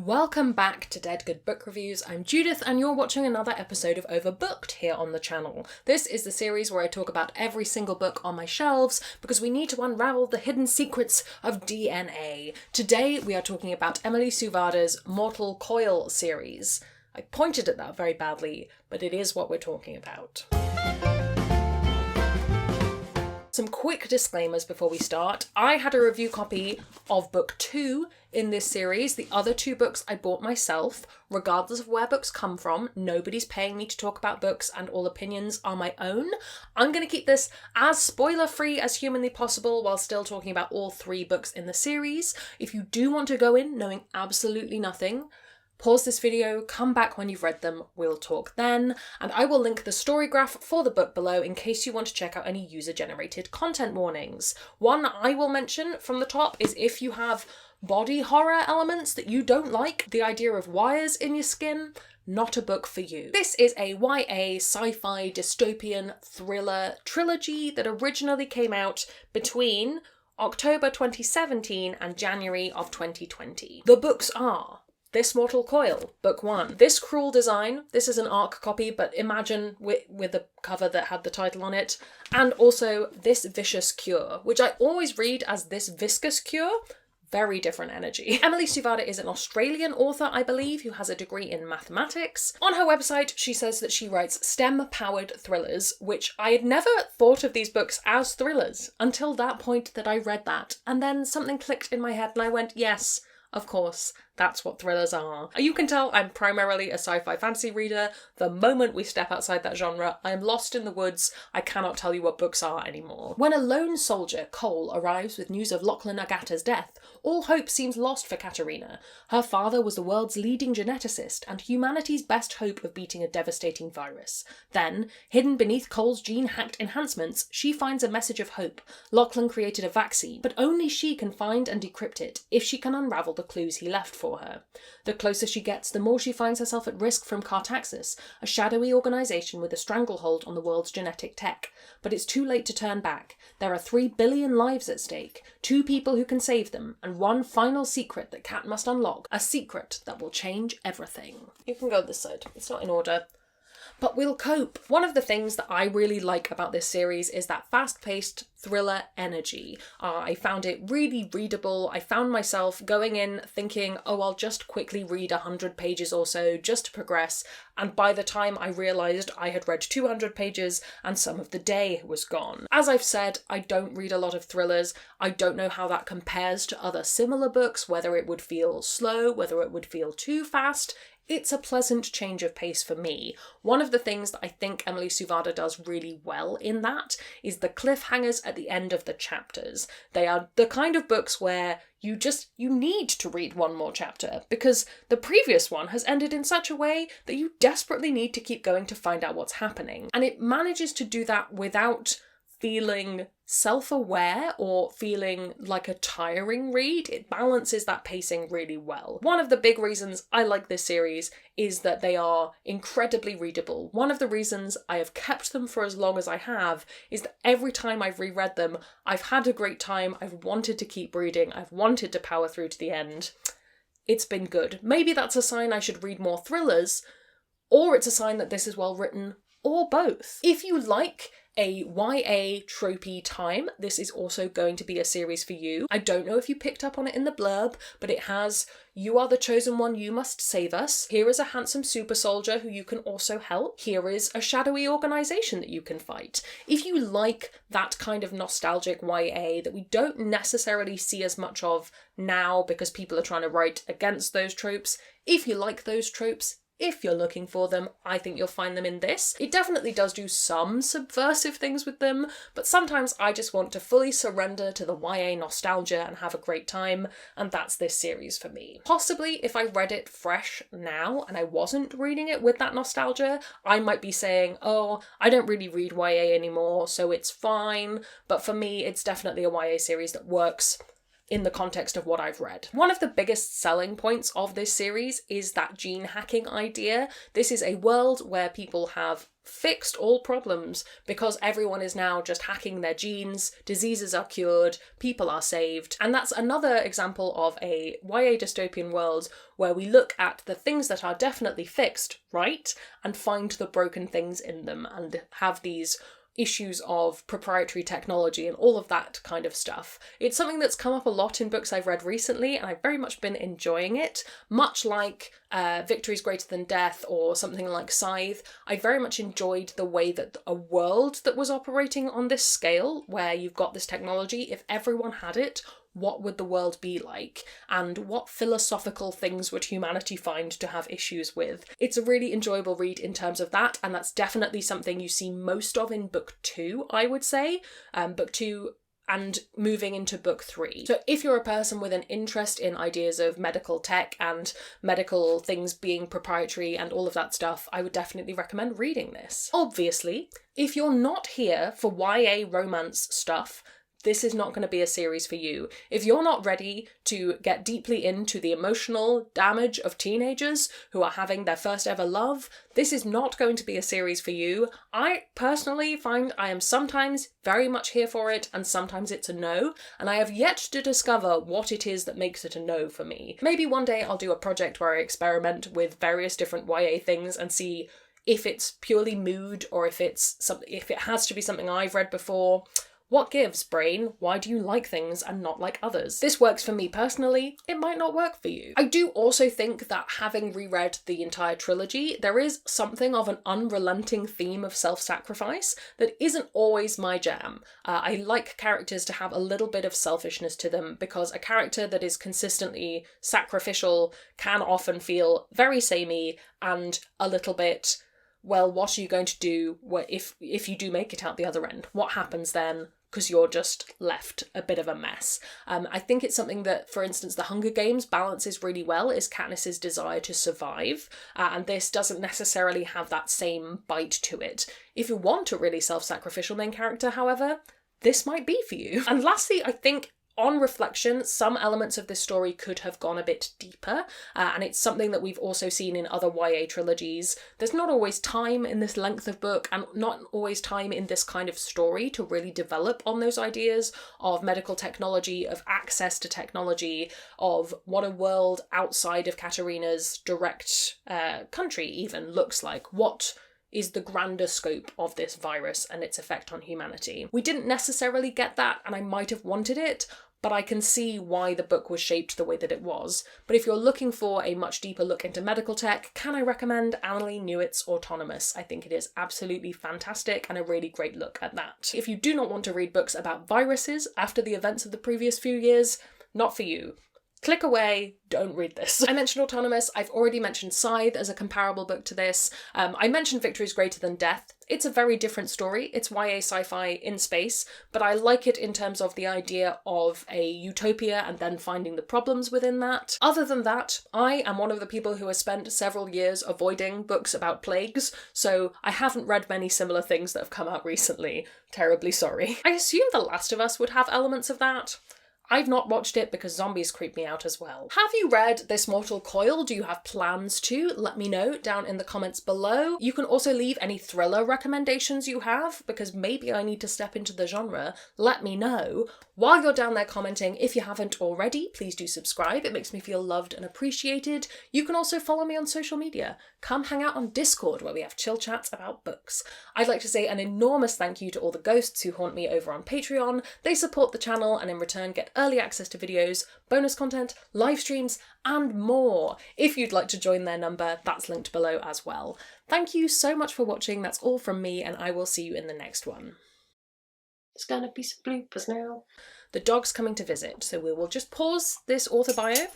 Welcome back to Dead Good Book Reviews. I'm Judith and you're watching another episode of Overbooked here on the channel. This is the series where I talk about every single book on my shelves because we need to unravel the hidden secrets of DNA. Today we are talking about Emily Suvada's Mortal Coil series. I pointed at that very badly, but it is what we're talking about. Some quick disclaimers before we start. I had a review copy of book 2 in this series. The other 2 books I bought myself, regardless of where books come from. Nobody's paying me to talk about books and all opinions are my own. I'm going to keep this as spoiler-free as humanly possible while still talking about all 3 books in the series. If you do want to go in knowing absolutely nothing, pause this video, come back when you've read them, we'll talk then, and I will link the story graph for the book below in case you want to check out any user-generated content warnings. One I will mention from the top is if you have body horror elements that you don't like, the idea of wires in your skin, not a book for you. This is a YA sci-fi dystopian thriller trilogy that originally came out between October 2017 and January of 2020. The books are This Mortal Coil, Book 1. This cruel design, this is an ARC copy, but imagine with the cover that had the title on it. And also This Vicious Cure, which I always read as This Viscous Cure. Very different energy. Emily Suvada is an Australian author, I believe, who has a degree in mathematics. On her website, she says that she writes STEM-powered thrillers, which I had never thought of these books as thrillers until that point that I read that. And then something clicked in my head and I went, yes, of course, that's what thrillers are. You can tell I'm primarily a sci-fi fantasy reader. The moment we step outside that genre, I'm lost in the woods. I cannot tell you what books are anymore. When a lone soldier, Coil, arrives with news of Lachlan Agata's death, all hope seems lost for Katerina. Her father was the world's leading geneticist and humanity's best hope of beating a devastating virus. Then, hidden beneath Coil's gene-hacked enhancements, she finds a message of hope. Lachlan created a vaccine, but only she can find and decrypt it if she can unravel the clues he left for her. The closer she gets, the more she finds herself at risk from Cartaxis, a shadowy organisation with a stranglehold on the world's genetic tech. But it's too late to turn back. There are 3 billion lives at stake, 2 people who can save them, and one final secret that Kat must unlock, a secret that will change everything. You can go this side, it's not in order. But we'll cope. One of the things that I really like about this series is that fast-paced thriller energy. I found it really readable. I found myself going in thinking, oh, I'll just quickly read 100 pages or so just to progress. And by the time I realised I had read 200 pages and some of the day was gone. As I've said, I don't read a lot of thrillers. I don't know how that compares to other similar books, whether it would feel slow, whether it would feel too fast. It's a pleasant change of pace for me. One of the things that I think Emily Suvada does really well in that is the cliffhangers at the end of the chapters. They are the kind of books where you need to read one more chapter because the previous one has ended in such a way that you desperately need to keep going to find out what's happening. And it manages to do that without feeling self-aware or feeling like a tiring read. It balances that pacing really well. One of the big reasons I like this series is that they are incredibly readable. One of the reasons I have kept them for as long as I have is that every time I've reread them, I've had a great time, I've wanted to keep reading, I've wanted to power through to the end. It's been good. Maybe that's a sign I should read more thrillers, or it's a sign that this is well written, or both. If you like a YA tropey time, this is also going to be a series for you. I don't know if you picked up on it in the blurb, but it has, you are the chosen one, you must save us. Here is a handsome super soldier who you can also help. Here is a shadowy organisation that you can fight. If you like that kind of nostalgic YA that we don't necessarily see as much of now because people are trying to write against those tropes, if you like those tropes, if you're looking for them, I think you'll find them in this. It definitely does do some subversive things with them, but sometimes I just want to fully surrender to the YA nostalgia and have a great time, and that's this series for me. Possibly if I read it fresh now and I wasn't reading it with that nostalgia, I might be saying, oh, I don't really read YA anymore, so it's fine, but for me, it's definitely a YA series that works in the context of what I've read. One of the biggest selling points of this series is that gene hacking idea. This is a world where people have fixed all problems because everyone is now just hacking their genes, diseases are cured, people are saved. And that's another example of a YA dystopian world where we look at the things that are definitely fixed, right, and find the broken things in them and have these issues of proprietary technology and all of that kind of stuff. It's something that's come up a lot in books I've read recently, and I've very much been enjoying it. Much like Victory is Greater Than Death or something like Scythe, I very much enjoyed the way that a world that was operating on this scale, where you've got this technology, if everyone had it, what would the world be like? And what philosophical things would humanity find to have issues with? It's a really enjoyable read in terms of that, and that's definitely something you see most of in book 2, I would say. Book 2 and moving into book 3. So if you're a person with an interest in ideas of medical tech and medical things being proprietary and all of that stuff, I would definitely recommend reading this. Obviously, if you're not here for YA romance stuff, this is not going to be a series for you. If you're not ready to get deeply into the emotional damage of teenagers who are having their first ever love, this is not going to be a series for you. I personally find I am sometimes very much here for it and sometimes it's a no, and I have yet to discover what it is that makes it a no for me. Maybe one day I'll do a project where I experiment with various different YA things and see if it's purely mood or if it has to be something I've read before. What gives, brain? Why do you like things and not like others? This works for me personally, it might not work for you. I do also think that having reread the entire trilogy, there is something of an unrelenting theme of self-sacrifice that isn't always my jam. I like characters to have a little bit of selfishness to them because a character that is consistently sacrificial can often feel very samey and a little bit, well, what are you going to do if you do make it out the other end? What happens then? Because you're just left a bit of a mess. I think it's something that, for instance, the Hunger Games balances really well, is Katniss's desire to survive, and this doesn't necessarily have that same bite to it. If you want a really self-sacrificial main character, however, this might be for you. And lastly, I think on reflection, some elements of this story could have gone a bit deeper, and it's something that we've also seen in other YA trilogies. There's not always time in this length of book, and not always time in this kind of story to really develop on those ideas of medical technology, of access to technology, of what a world outside of Katarina's direct country even looks like. What is the grander scope of this virus and its effect on humanity? We didn't necessarily get that, and I might have wanted it, but I can see why the book was shaped the way that it was. But if you're looking for a much deeper look into medical tech, can I recommend Annalee Newitt's Autonomous? I think it is absolutely fantastic and a really great look at that. If you do not want to read books about viruses after the events of the previous few years, not for you. Click away, don't read this. I mentioned Autonomous, I've already mentioned Scythe as a comparable book to this. I mentioned Victory is Greater Than Death. It's a very different story. It's YA sci-fi in space, but I like it in terms of the idea of a utopia and then finding the problems within that. Other than that, I am one of the people who has spent several years avoiding books about plagues, so I haven't read many similar things that have come out recently. Terribly sorry. I assume The Last of Us would have elements of that. I've not watched it because zombies creep me out as well. Have you read This Mortal Coil? Do you have plans to? Let me know down in the comments below. You can also leave any thriller recommendations you have, because maybe I need to step into the genre. Let me know. While you're down there commenting, if you haven't already, please do subscribe. It makes me feel loved and appreciated. You can also follow me on social media. Come hang out on Discord where we have chill chats about books. I'd like to say an enormous thank you to all the ghosts who haunt me over on Patreon. They support the channel and in return get early access to videos, bonus content, live streams, and more. If you'd like to join their number, that's linked below as well. Thank you so much for watching. That's all from me, and I will see you in the next one. There's gonna be some bloopers now. The dog's coming to visit, so we will just pause this author bio.